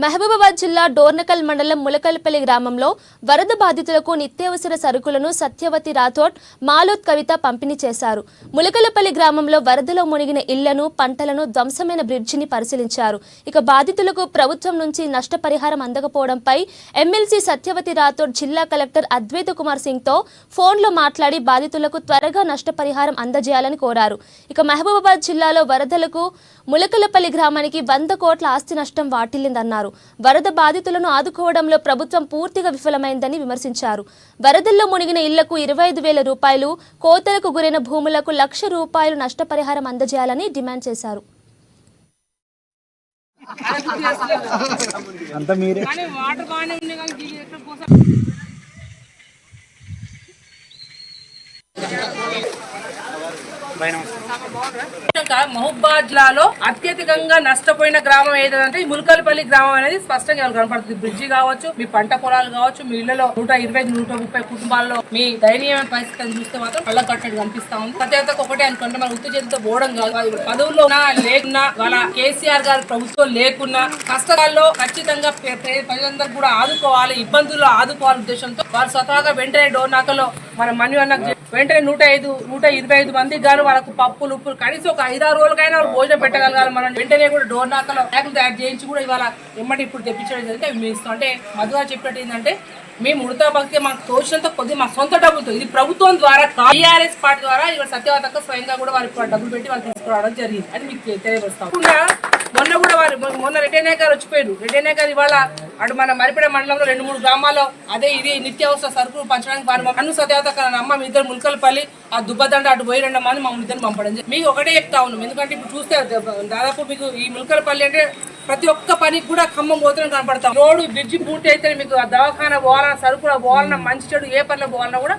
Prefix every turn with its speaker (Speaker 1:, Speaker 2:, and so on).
Speaker 1: మహబూబాబాద్ జిల్లా డోర్నకల్ మండలం ములకల్పల్లి గ్రామంలో వరద బాధితులకు నిత్యావసర సరుకులను సత్యవతి రాథోడ్, మాలోత్ కవిత పంపిణీ చేశారు. ములకల్పల్లి గ్రామంలో వరదలో మునిగిన ఇళ్లను, పంటలను, ధ్వంసమైన బ్రిడ్జిని పరిశీలించారు. ఇక బాధితులకు ప్రభుత్వం నుంచి నష్టపరిహారం అందకపోవడంపై ఎమ్మెల్సీ సత్యవతి రాథోడ్ జిల్లా కలెక్టర్ అద్వైత కుమార్ సింగ్తో ఫోన్లో మాట్లాడి బాధితులకు త్వరగా నష్టపరిహారం అందజేయాలని కోరారు. ఇక మహబూబాబాద్ జిల్లాలో వరదలకు ములకల్పల్లి గ్రామానికి 100 కోట్ల ఆస్తి నష్టం వాటిల్లిందన్నారు. వరద బాధితులను ఆదుకోవడంలో ప్రభుత్వం పూర్తిగా విఫలమైందని విమర్శించారు. వరదల్లో మునిగిన ఇళ్లకు 25,000 రూపాయలు, కోతలకు గురైన భూములకు ₹1,00,000 నష్టపరిహారం అందజేయాలని డిమాండ్ చేశారు.
Speaker 2: మహబూబాబాద్ జిల్లాలో అత్యధికంగా నష్టపోయిన గ్రామం ఏదంటే ములకల్పల్లి గ్రామం అనేది స్పష్టంగా కనపడుతుంది. బ్రిడ్జి కావచ్చు, మీ పంట పొలాలు కావచ్చు, మీ ఇళ్లలో 125-130 కుటుంబాల్లో మీ దయనీయమైన పరిస్థితిని చూస్తే మాత్రం కళ్ళ కట్టడి కనిపిస్తా ఉంది. ప్రత్యేకత ఒకటే అనుకుంటే మన ఉత్తు చేతితో పోవడం కాదు. పదవుల్లో లేకున్నా, వాళ్ళ కేసీఆర్ గారి ప్రభుత్వం లేకున్నా కష్టాల్లో ఖచ్చితంగా ప్రజలందరూ కూడా ఆదుకోవాలి, ఇబ్బందుల్లో ఆదుకోవాలి ఉద్దేశంతో వారు స్వతహాగా వెంటనే డోర్నాకలో మన మన్యు అన్న వెంటనే 125 మందికి గాను వాళ్ళకు పప్పులు, ఉప్పులు కనీసం ఒక 5-6 రోజులకైనా వాళ్ళు భోజనం పెట్టగలగాలి. మనం వెంటనే కూడా డోర్నాకలో బ్యాగులు తయారు చేయించి కూడా ఇవాళ ఎమ్మటి ఇప్పుడు తెప్పించడం జరిగితే మేము ఇస్తాం. అంటే మధుగా చెప్పినట్టు ఏంటంటే మేము ఉడతా భక్తి మాకు తోచినంత కొద్దిగా మా సొంత డబ్బులతో, ఇది ప్రభుత్వం ద్వారా టీఆర్ఎస్ పార్టీ ద్వారా ఇవాళ సత్యవతక్క స్వయంగా కూడా వారికి డబ్బులు పెట్టి వాళ్ళు తీసుకురావడం జరిగింది. అది మీకు తెలియవస్తాం. మొన్న కూడా మొన్న రెడ్డి గారు వచ్చిపోయారు. రెడ్డి గారు ఇవాళ అటు మన మరిపేడ మండలంలో 2-3 గ్రామాల్లో అదే ఇది నిత్యావసర సరుకులు పంచడానికి వారు అన్ను సత్యవతక్క అమ్మ మీ ఇద్దరు ములకల్పల్లి ఆ దుబ్బదండ అటు పోయి 2 మంది మా ఇద్దరిని పంపడం. మీకు ఒకటే చెప్తా ఉన్నాం, ఎందుకంటే ఇప్పుడు చూస్తే దాదాపు మీకు ఈ ములకల్పల్లి అంటే ప్రతి ఒక్క పనికి కూడా ఖమ్మం పోతున్న కనపడతాం. రోడ్డు బ్రిడ్జి పూర్తి అయితే మీకు దవాఖాన పోవాలన్నా, సరుకులు పోవాలన్నా, మంచి చెడు ఏ పనులు పోవాలన్నా కూడా